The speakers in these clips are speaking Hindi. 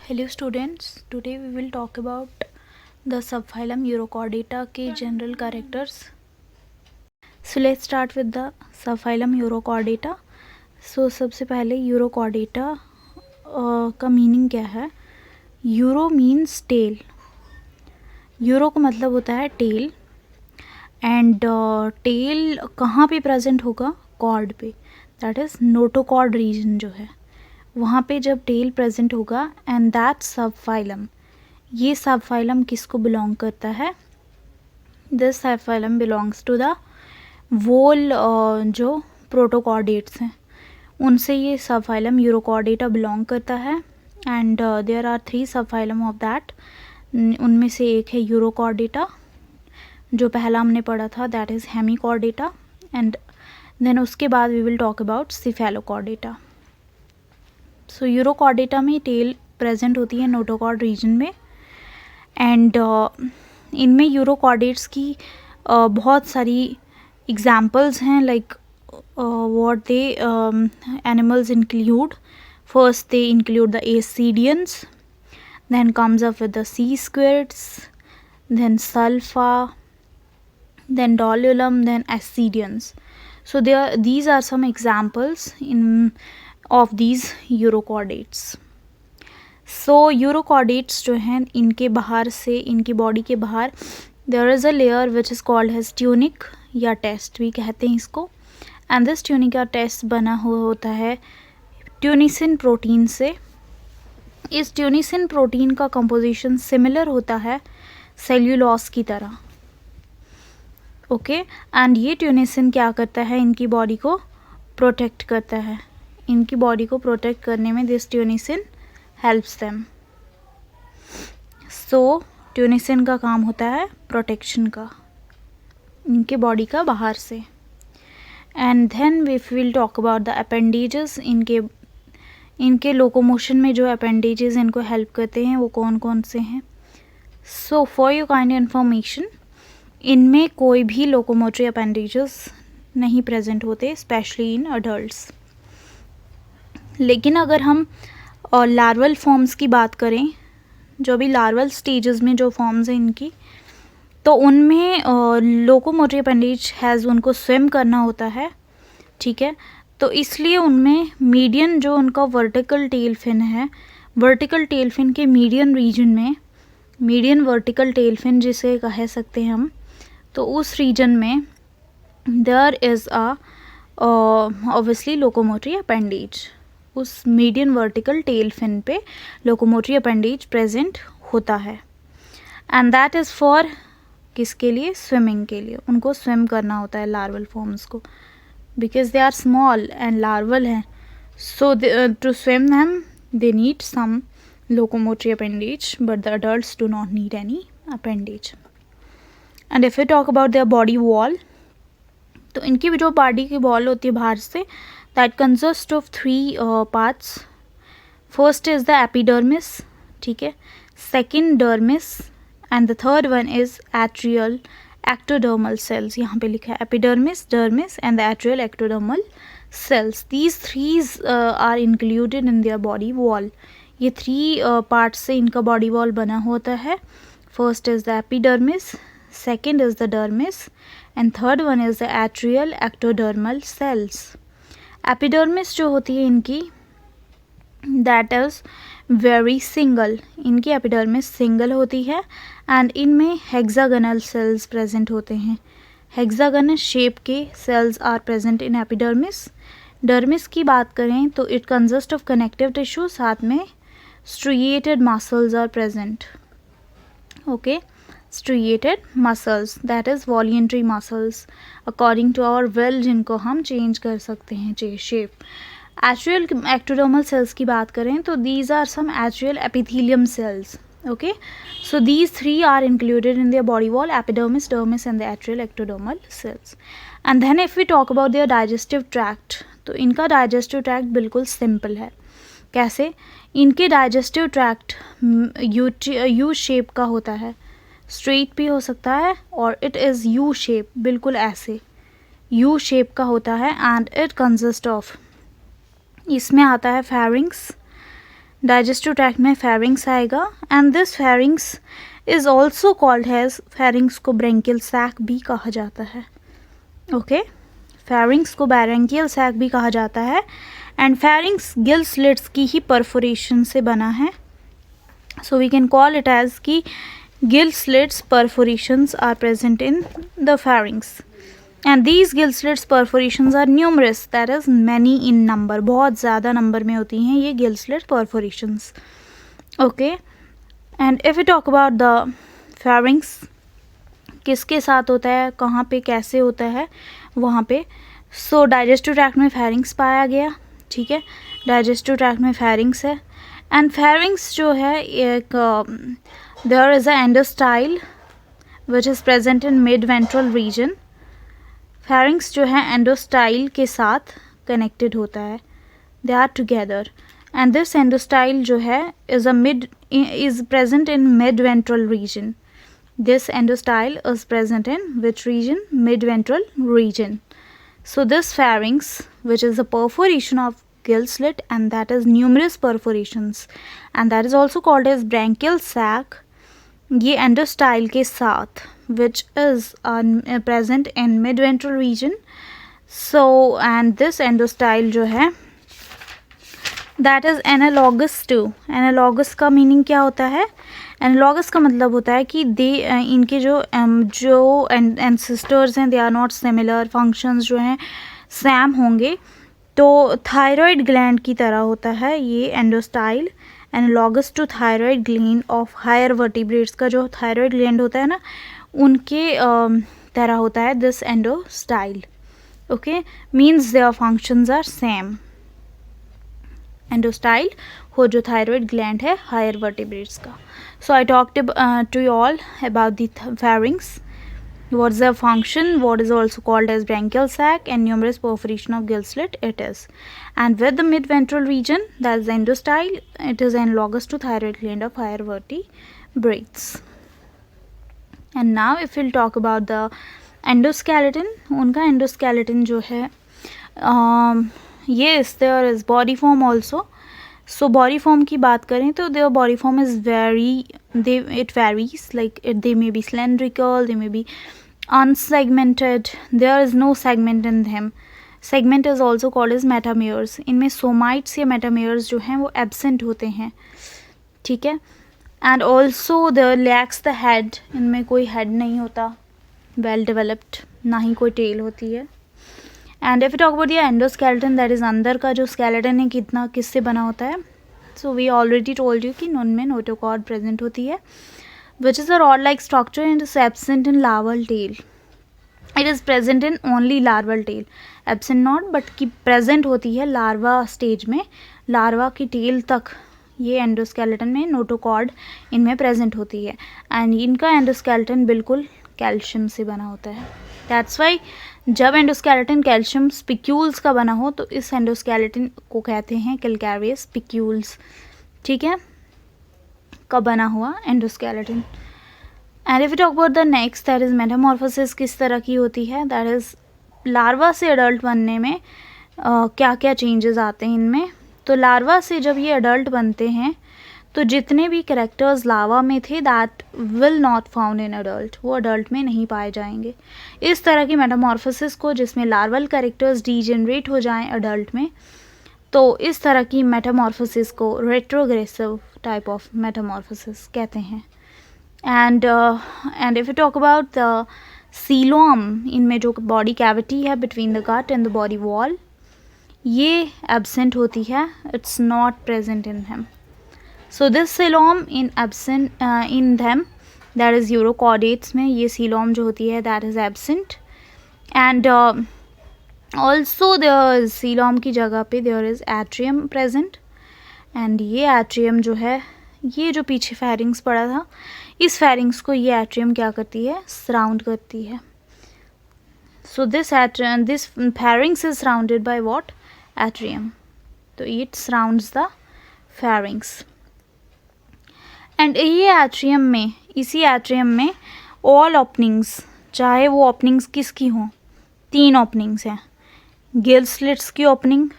Hello students, today we will talk about the subphylum Urochordata के general characters. So let's start with the subphylum Urochordata. So सबसे पहले Urochordata का मीनिंग क्या है. Euro means tell. यूरो का मतलब होता है टेल एंड टेल कहाँ पे प्रेजेंट होगा, कॉर्ड पे, दैट इज़ नोटोकॉर्ड रीजन जो है वहाँ पे जब टेल प्रेजेंट होगा. एंड दैट सबफाइलम, ये सबफाइलम किसको बिलोंग करता है, this subphylum belongs to the whole जो प्रोटोकॉर्डेट्स हैं उनसे ये सबफाइलम यूरोकॉर्डेटा बिलोंग करता है. And there are 3 subphylum of that. उनमें से एक है यूरोकॉर्डेटा जो पहला हमने पढ़ा था, that is Hemichordata. And then उसके बाद we will talk about Cephalochordata. So Urochordata में टेल प्रेजेंट होती है नोटोकॉर्ड रीजन में. एंड इनमें यूरोकॉर्डेट्स की बहुत सारी एग्जाम्पल्स हैं, like what they animals include. First they include the ascidians, then comes up with the sea squirts, then sulfa, then dolulum, then ascidians. So these are some examples of these urochordates. So urochordates जो हैं इनके बाहर से, इनकी बॉडी के बाहर there is a layer which is called as tunic या टेस्ट भी कहते हैं इसको. एंड दिस ट्यूनिक या टेस्ट बना हुआ होता है ट्यूनिसिन प्रोटीन से. इस ट्यूनिसिन प्रोटीन का कंपोजिशन सिमिलर होता है सेल्यूलोस की तरह. ओके, एंड ये ट्यूनिसिन क्या करता है, इनकी बॉडी को प्रोटेक्ट करता है. इनकी बॉडी को प्रोटेक्ट करने में दिस ट्यूनिसिन हेल्प्स देम. सो ट्यूनिसिन का काम होता है प्रोटेक्शन का इनके बॉडी का बाहर से. And then we will talk about the appendages. इनके लोकोमोशन में जो अपेंडेजेस इनको हेल्प करते हैं वो कौन कौन से हैं. So for your kind information, इनमें कोई भी लोकोमोटरी अपेंडेजेस नहीं प्रेजेंट होते, स्पेशली इन अडल्ट्स. लेकिन अगर हम लार्वल फॉर्म्स की बात करें, जो भी लार्वल स्टेजेस में जो फॉर्म्स हैं इनकी, तो उनमें लोकोमोटरी अपेंडेज हैज़ उनको स्विम करना होता है. ठीक है, तो इसलिए उनमें मीडियन जो उनका वर्टिकल टेल फिन है, वर्टिकल टेल फिन के मीडियन रीजन में, मीडियन वर्टिकल टेल फिन जिसे कह सकते हैं हम, तो उस रीजन में there is a obviously locomotory appendage. उस मीडियन वर्टिकल टेल फिन पे लोकोमोटरी अपेंडेज प्रेजेंट होता है. एंड दैट इज़ फॉर किसके लिए, स्विमिंग के लिए. उनको स्विम करना होता है लार्वल फॉर्म्स को, because they are small and larval हैं. So to swim them they need some locomotory appendage, but the adults do not need any appendage. And if we talk about their body wall, तो इनकी जो बॉडी की वॉल होती है बाहर से, that consists of 3 parts. First is the epidermis, ठीक है, second dermis, and the third one is atrial ectodermal cells. यहाँ पे लिखा है epidermis, dermis and the atrial ectodermal cells. These 3 are included in their body wall. ये 3 parts से इनका body wall बना होता है. First is the epidermis, second is the dermis and third one is the atrial ectodermal cells. Epidermis जो होती है इनकी, that is वेरी सिंगल. इनकी एपिडर्मिस सिंगल होती है एंड इनमें हेक्सागोनल सेल्स प्रेजेंट होते हैं. हेक्सागोनल शेप के cells are present in epidermis. Dermis की बात करें तो it consist of connective tissue, साथ में striated muscles are present. Okay, striated muscles that is voluntary muscles according to our will, जिनको हम चेंज कर सकते हैं शेप. एट्रियल एक्टोडर्मल सेल्स की बात करें तो these are some atrial epithelium cells. Okay, so these 3 are included in their body wall, epidermis, dermis and the atrial ectodermal cells. And then if we talk about their digestive tract, तो इनका डाइजेस्टिव ट्रैक्ट बिल्कुल सिंपल है. कैसे, इनके डाइजेस्टिव ट्रैक्ट यू शेप का होता है, स्ट्रेट भी हो सकता है और इट इज़ यू शेप, बिल्कुल ऐसे यू शेप का होता है. एंड इट कंसिस्ट ऑफ, इसमें आता है फेरिंग्स, डाइजेस्टिव ट्रैक्ट में फेरिंग्स आएगा and this pharynx is also called has, pharynx को ब्रेंकियल सैक भी कहा जाता है. ओके, फेरिंग्स को ब्रेंकियल सैक भी कहा जाता है एंड फेरिंग्स गिल स्लिट्स की ही परफोरेशन से बना है. So we can call it as कि gill slits perforations are present in the pharynx and these gill slits perforations are numerous, that is many in number, बहुत ज़्यादा नंबर में होती हैं ये gill slit perforations. okay, and if we talk about the pharynx किसके साथ होता है, कहाँ पे कैसे होता है वहाँ पे. सो डाइजेस्टिव ट्रैक्ट में pharynx पाया गया. ठीक है, डाइजेस्टिव ट्रैक्ट में pharynx है एंड pharynx जो है एक there is a endostyle which is present in mid-ventral region. pharynx जो है endostyle के साथ connected होता है, they are together and this endostyle जो है is present in mid-ventral region. This endostyle is present in which region? Mid-ventral region. So this pharynx, which is a perforation of gill slit and that is numerous perforations and that is also called as branchial sac, ये एंडोस्टाइल के साथ which is present in mid ventral region. So and this endostyle जो है that is analogous to. Analogous का मीनिंग क्या होता है? एनालॉगस का मतलब होता है कि दे इनके जो एंसेस्टर्स हैं they are not similar, functions जो हैं सेम होंगे. तो थायराइड ग्लैंड की तरह होता है ये endostyle, analogous to thyroid gland of higher vertebrates का जो थायराइड ग्लैंड होता है ना उनके तरह होता है this endostyle. Okay, means their functions are same. Endostyle हो जो थायराइड ग्लैंड है हायर वर्टिब्रेट्स का. So I talked to you all about the pharynx. What is the function? What is also called as branchial sac and numerous perforation of gill slit it is. And with the mid-ventral region, that is the endostyle, it is analogous to thyroid gland of higher vertebrates. And now if we'll talk about the endoskeleton, उनका endoskeleton जो है yes there is body form also. So body form की बात करें तो their body form is it varies, like they may be cylindrical, they may be unsegmented, there is no segment in them. Segment is also called as metameres. इनमें somites या metameres जो हैं वो absent होते हैं. ठीक है, and also the lacks the head, इनमें कोई head नहीं होता, well developed, ना ही कोई tail होती है. And if you talk about the endoskeleton, that is अंदर का जो स्केलेटन है कितना किससे बना होता है. So we already told you कि उनमें नोटोकॉर्ड प्रेजेंट होती है which is a rod like structure and is absent in larval tail. It is present in only larval tail, absent not but कि प्रेजेंट होती है लार्वा स्टेज में, लार्वा की टेल तक ये एंडोस्केलेटन में नोटोकॉर्ड इनमें प्रेजेंट होती है. एंड इनका एंडोस्केलेटन बिल्कुल कैल्शियम से बना होता है. दैट्स वाई जब एंडोस्केलेटन कैल्शियम स्पिक्यूल्स का बना हो तो इस एंडोस्केलेटन को कहते हैं कैल्केरियस स्पिक्यूल्स. ठीक है, का बना हुआ endoskeleton. And if you talk about the next, that is Metamorphosis किस तरह की होती है. दैट इज़ लार्वा से अडल्ट बनने में क्या क्या चेंजेस आते हैं इनमें. तो लार्वा से जब ये अडल्ट बनते हैं तो जितने भी कैरेक्टर्स लार्वा में थे that will not found in adult, वो अडल्ट में नहीं पाए जाएंगे. इस तरह की मेटामॉर्फोसिस को जिसमें लार्वल कैरेक्टर्स डीजेनरेट हो जाएं अडल्ट में, तो इस तरह की मेटामॉर्फोसिस को रेट्रोग्रेसिव टाइप ऑफ मेटामॉर्फोसिस कहते हैं. And if you talk about the coelom, इनमें जो बॉडी कैविटी है between the gut and the body wall, ये एब्सेंट होती है, it's not present in him. So this coelom in them, that is urochordates में ये coelom जो होती है that is absent. And also the coelom की जगह पे there is atrium present. And ये atrium जो है, ये जो पीछे pharynx पड़ा था, इस pharynx को ये atrium क्या करती है, surround करती है. So this pharynx is surrounded by what? Atrium. So it surrounds the pharynx. And ये एट्रियम में, इसी एट्रियम में ऑल ओपनिंग्स, चाहे वो ओपनिंग्स किसकी हों, 3 ओपनिंग्स हैं. गिल स्लिट्स की ओपनिंग,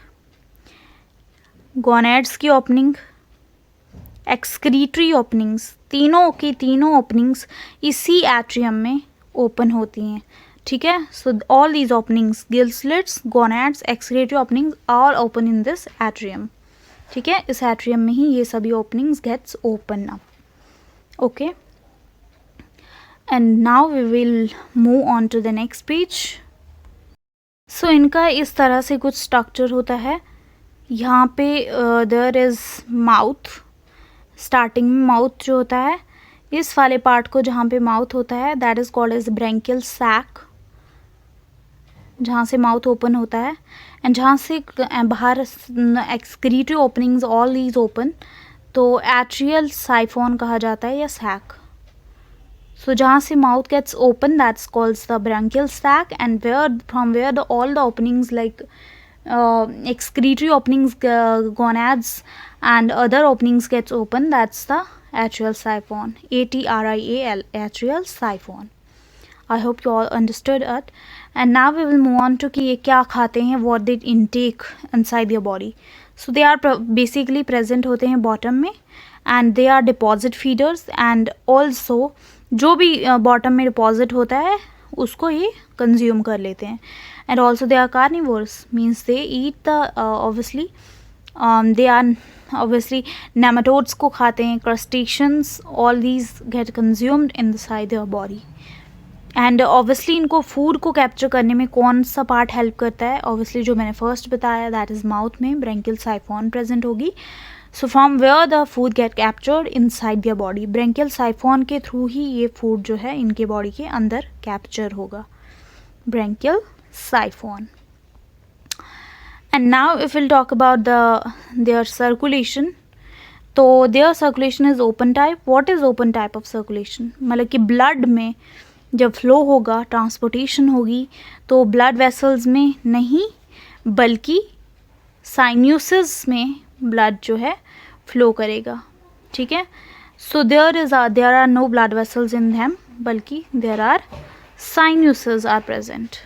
गोनेड्स की ओपनिंग एक्सक्रीटरी ओपनिंग्स, तीनों की तीनों ओपनिंग्स इसी एट्रियम में ओपन होती हैं, ठीक है. So all these openings, gill slits, gonads, excretory openings all open in this atrium, ठीक है. इस एट्रियम में ही ये सभी openings gets open up. Okay, and now we will move on to the next page. So इनका इस तरह से कुछ स्ट्रक्चर होता है. यहाँ पे देयर इज़ माउथ, स्टार्टिंग में माउथ जो होता है, इस वाले पार्ट को जहाँ पे माउथ होता है that is called as branchial sac, जहाँ से माउथ ओपन होता है. एंड जहाँ से बाहर excretory openings all these open, तो एट्रियल साइफोन कहा जाता है या सैक. So जहाँ से mouth gets open, that's called the branchial sac, and from where all the openings like excretory openings, gonads and other openings gets open, that's the atrial siphon, atrial, atrial siphon. I hope you all understood it. And now we will move on to कि ये क्या खाते हैं, what they intake inside their body. So they are basically present होते हैं bottom में, and they are deposit feeders, and also जो भी बॉटम में डिपॉजिट होता है उसको ये कंज्यूम कर लेते हैं. And also they are carnivores, means they eat the obviously they are obviously nematodes को खाते हैं, crustaceans, all these get consumed in the side their body. And obviously इनको फूड को कैप्चर करने में कौन सा पार्ट हेल्प करता है, ऑब्वियसली जो मैंने फर्स्ट बताया दैट इज़ माउथ में ब्रैंकियल साइफोन प्रेजेंट होगी. So from where the food get captured inside their body, branchial siphon के थ्रू ही ये फूड जो है इनके बॉडी के अंदर कैप्चर होगा, branchial siphon. And now if will talk about their circulation, तो their circulation is open type. What is open type of circulation, मतलब कि ब्लड में जब फ्लो होगा, ट्रांसपोर्टेशन होगी, तो ब्लड वेसल्स में नहीं बल्कि साइन्यूसिस में ब्लड जो है फ्लो करेगा, ठीक है. So there are no blood vessels in them, बल्कि there are sinuses are present.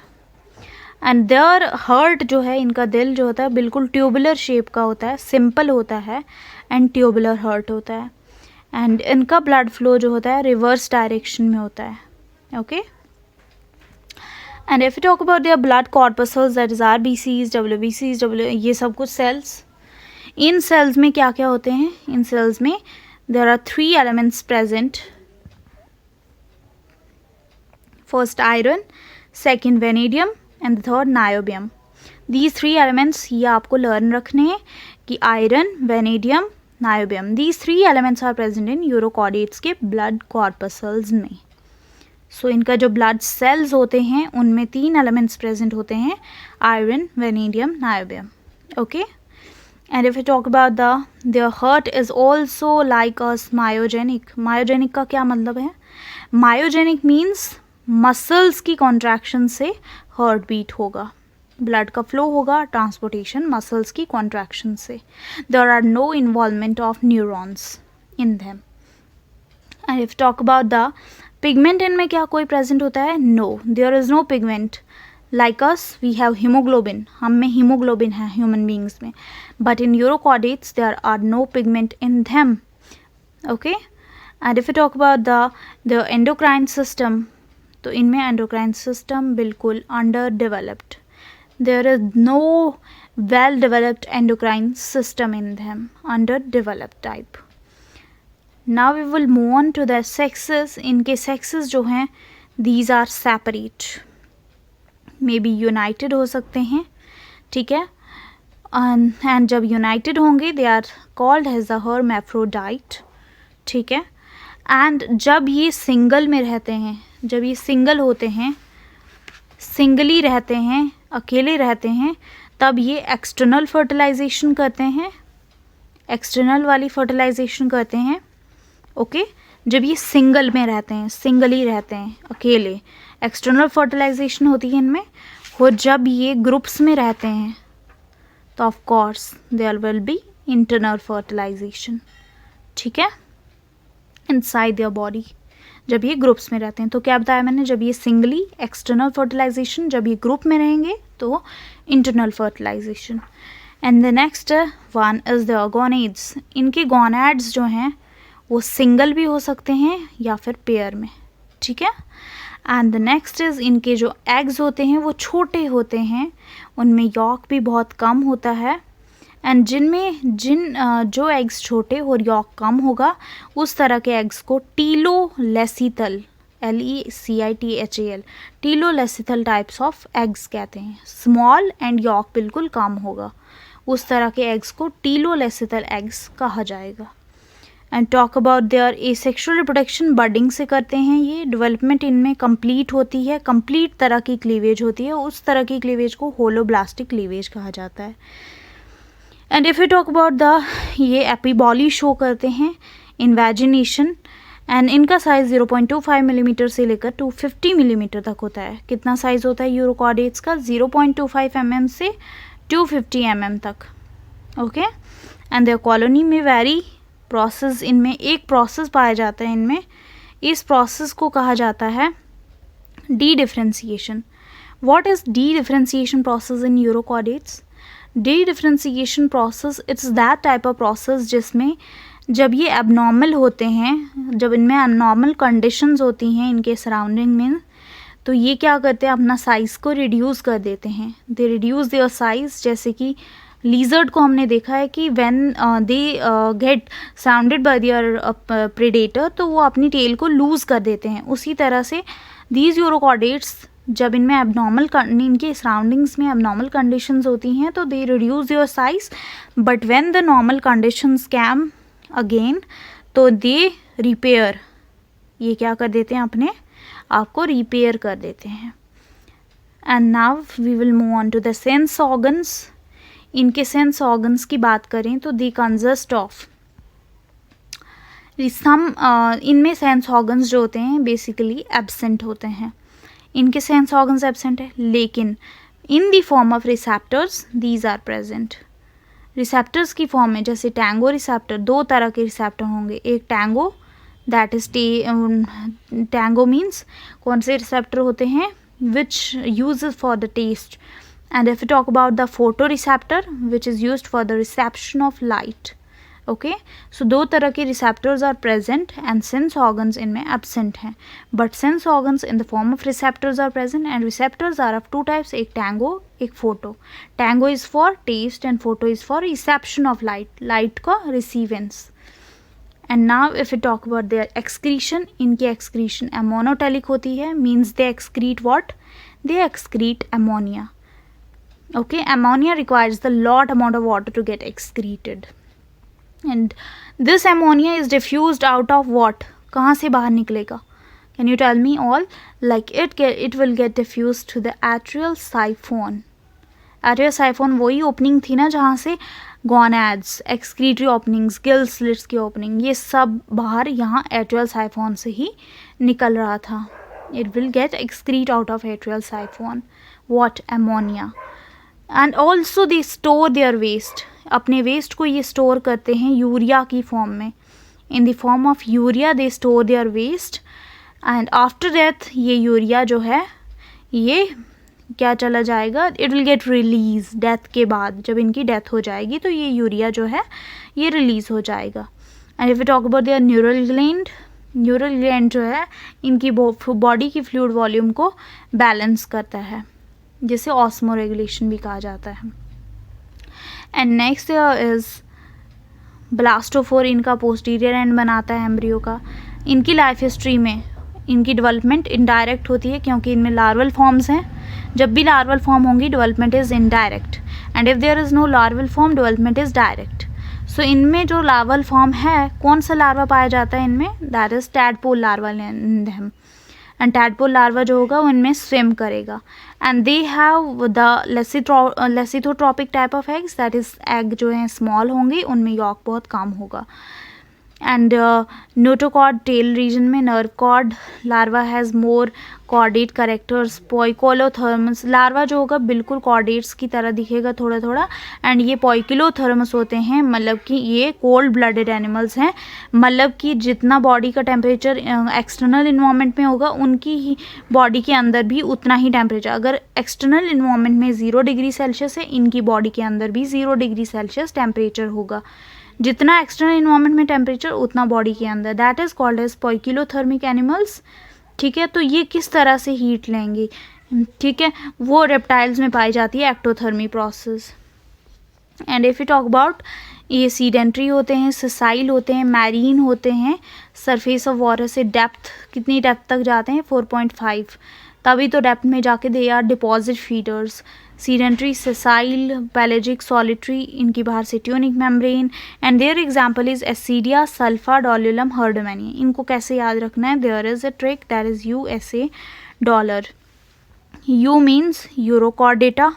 And their heart जो है, इनका दिल जो होता है बिल्कुल ट्यूबुलर शेप का होता है, सिंपल होता है, एंड ट्यूबुलर हार्ट होता है. एंड इनका ब्लड फ्लो जो होता है रिवर्स डायरेक्शन में होता है. Okay, and if you talk about their blood corpuscles, that is RBCs, WBCs, ये सब कुछ सेल्स. इन सेल्स में क्या क्या होते हैं, इन सेल्स में there are 3 elements present. First iron, second vanadium, and third niobium. These 3 elements ये आपको लर्न रखने हैं कि iron, vanadium, niobium, these 3 elements are present in urochordates के ब्लड कॉर्पसल्स में. सो इनका जो ब्लड सेल्स होते हैं उनमें 3 एलिमेंट्स प्रेजेंट होते हैं, iron, vanadium, niobium. Okay, and if we talk about their heart is also like us myogenic. myogenic का क्या मतलब है, myogenic means muscles की contraction से heart beat होगा, blood का flow होगा, transportation muscles की contraction से. there are no involvement of neurons in them. and if talk about the pigment, इनमें क्या कोई present होता है, no, there is no pigment. Like us, we have hemoglobin. हम में hemoglobin है human beings में, but in Urochordates there are no pigment in them. Okay, and if we talk about the endocrine system, तो इनमें endocrine system बिल्कुल underdeveloped. There is no well developed endocrine system in them, underdeveloped type. Now we will move on to the sexes. इनके sexes जो हैं these are separate. May be united हो सकते हैं, ठीक है. एंड जब यूनाइटेड होंगे they are called as the hermaphrodite, ठीक है. एंड जब ये सिंगल में रहते हैं, जब ये सिंगल होते हैं, सिंगली रहते हैं, अकेले रहते हैं, तब ये एक्सटर्नल फर्टिलाइजेशन करते हैं, एक्सटर्नल वाली फर्टिलाइजेशन करते हैं. ओके, जब ये सिंगल में रहते हैं, सिंगली रहते हैं, अकेले, एक्सटर्नल फर्टिलाइजेशन होती है इनमें. और जब ये ग्रुप्स में रहते हैं तो of course there will be internal fertilization, ठीक है, इनसाइड देयर बॉडी. जब ये ग्रुप्स में रहते हैं, तो क्या बताया मैंने, जब ये सिंगली, एक्सटर्नल फर्टिलाइजेशन, जब ये ग्रुप में रहेंगे तो internal fertilization. And the next one is the gonads. इनके गोनेड्स जो हैं वो सिंगल भी हो सकते हैं या फिर पेयर में, ठीक है. एंड द नेक्स्ट इज़ इनके जो एग्स होते हैं वो छोटे होते हैं, उनमें यॉक भी बहुत कम होता है. एंड जो एग्स छोटे और यॉक कम होगा उस तरह के एग्स को टीलोलेसिथल, LECITHAL, टीलोलेसिथल टाइप्स ऑफ एग्स कहते हैं. स्मॉल एंड यॉक बिल्कुल कम होगा, उस तरह के एग्स को टीलोलेसिथल एग्स कहा जाएगा. And talk about there asexual reproduction. Budding से करते हैं ये. डेवलपमेंट इनमें कंप्लीट होती है, कंप्लीट तरह की क्लीवेज होती है, उस तरह की क्लीवेज को होलोब्लास्टिक क्लीवेज कहा जाता है. And if you talk about ये एपीबॉली शो करते हैं इन्वेजिनेशन. एंड इनका साइज़ 0.25 मिलीमीटर से लेकर 250 मिलीमीटर तक होता है. कितना साइज़ होता है यूरोकॉर्डेट्स का? 0.25 mm से 250 mm तक. ओके. एंड देयर कॉलोनी में वेरी प्रोसेस, इनमें एक प्रोसेस पाया जाता है इनमें. इस प्रोसेस को कहा जाता है D differentiation. What is D differentiation process in urochordates? D differentiation process, it's that type of process जिसमें जब ये एबनॉर्मल होते हैं, जब इनमें एबनॉर्मल कंडीशंस होती हैं इनके सराउंडिंग में, तो ये क्या करते हैं, अपना साइज़ को रिड्यूस कर देते हैं. दे रिड्यूस देयर साइज़. जैसे कि लीजर्ड को हमने देखा है कि when they get surrounded by there predator, तो वो अपनी टेल को लूज़ कर देते हैं. उसी तरह से दीज यूरोकॉर्डेट्स, जब इनमें एबनॉर्मल, इनके सराउंडिंग्स में एबनॉर्मल कंडीशंस होती हैं तो they reduce their size. But when the normal conditions came again, तो दे रिपेयर, ये क्या कर देते हैं, अपने आप को रिपेयर कर देते हैं. And now we will move on to the sense organs. इनके सेंस ऑर्गन्स की बात करें तो दे कंसिस्ट ऑफ इनमें सेंस ऑर्गन्स जो होते हैं बेसिकली एब्सेंट होते हैं. इनके सेंस ऑर्गन्स एब्सेंट है, लेकिन in the form of receptors these are present. Receptors की फॉर्म में, जैसे टैंगो रिसेप्टर, दो तरह के रिसेप्टर होंगे. एक tango, that is tango means कौन से रिसेप्टर होते हैं, which use for the taste. And if you talk about the photoreceptor, which is used for the reception of light. Okay, so दो तरह के receptors are present and sense organs इनमें absent हैं. But sense organs in the form of receptors are present, and receptors are of two types, एक tango, एक photo. Tango is for taste and photo is for reception of light, light का receivance. And now if we talk about their excretion, इनकी excretion ammonotelic होती है, means they excrete what? They excrete ammonia. Okay, ammonia requires the lot amount of water to get excreted, and this ammonia is diffused out of what? कहाँ से बाहर निकलेगा? Can you tell me all? Like it will get diffused to the atrial siphon. Atrial siphon वही opening थी ना जहाँ से gonads, excretory openings, gill slits की opening, ये सब बाहर यहाँ atrial siphon से ही निकल रहा था. It will get excrete out of atrial siphon. What? Ammonia. And also they store their waste. अपने वेस्ट को ये स्टोर करते हैं यूरिया की फॉर्म में. In the form of urea they store their waste, and after death ये यूरिया जो है ये क्या चला जाएगा, it will get release. Death के बाद जब इनकी डेथ हो जाएगी तो ये यूरिया जो है ये रिलीज़ हो जाएगा. And if you talk about there neural gland, neural gland जो है इनकी बॉडी की फ्लूइड वॉल्यूम को बैलेंस करता है, जिसे ऑस्मो रेगुलेशन भी कहा जाता है. And next is blastopore. इनका पोस्टीरियर एंड बनाता है एम्ब्रियो का. इनकी लाइफ हिस्ट्री में इनकी डेवलपमेंट इनडायरेक्ट होती है क्योंकि इनमें लार्वल फॉर्म्स हैं. जब भी लार्वल फॉर्म होंगी development is indirect, and if there is no larval form development is direct. So इनमें जो लार्वल फॉर्म है, कौन सा लार्वा पाया जाता है इनमें, that is tadpole larva in them. And tadpole larva जो होगा वो इनमें स्विम करेगा. And they have the lecithotrophic type of eggs, that is egg जो हैं स्मॉल होंगे, उनमें यॉक बहुत कम होगा. एंड नोटोकॉर्ड टेल रीजन में nerve cord larva has more chordate characters poikilothermous larva जो होगा बिल्कुल कॉर्डेट्स की तरह दिखेगा थोड़ा थोड़ा एंड ये पोइकिलोथर्मस होते हैं मतलब कि ये कोल्ड ब्लडेड एनिमल्स हैं मतलब कि जितना बॉडी का टेम्परेचर एक्सटर्नल इन्वायरमेंट में होगा उनकी ही बॉडी के अंदर भी उतना ही टेम्परेचर अगर एक्सटर्नल इन्वायरमेंट में 0 डिग्री सेल्सियस है इनकी बॉडी के अंदर भी 0 डिग्री सेल्सियस टेम्परेचर होगा जितना एक्सटर्नल इन्वायरमेंट में टेम्परेचर उतना बॉडी के अंदर that is called as poikilothermic animals. ठीक है तो ये किस तरह से हीट लेंगे ठीक है वो रेप्टाइल्स में पाई जाती है ectothermy process. And if you talk about ये सीडेंट्री होते हैं ससाइल होते हैं मैरीन होते हैं सरफेस ऑफ वाटर से डेप्थ कितनी डेप्थ तक जाते हैं 4.5 तभी तो डेप्थ में जाके they are deposit feeders sedentary sessile pelagic solitary इनकी बाहर से tunic membrane and their example is ascidia salpa doliolum herdmania. इनको कैसे याद रखना है there is a trick that is $. You means urochordata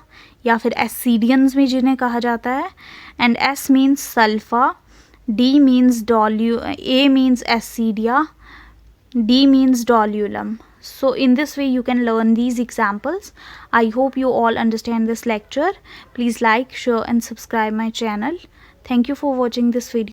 या फिर एसिडियंस में जिन्हें कहा जाता है and S means salpa D means A means ascidia D means dolulum. So in this way you can learn these examples. I hope you all understand this lecture. Please like, share and subscribe my channel. Thank you for watching this video.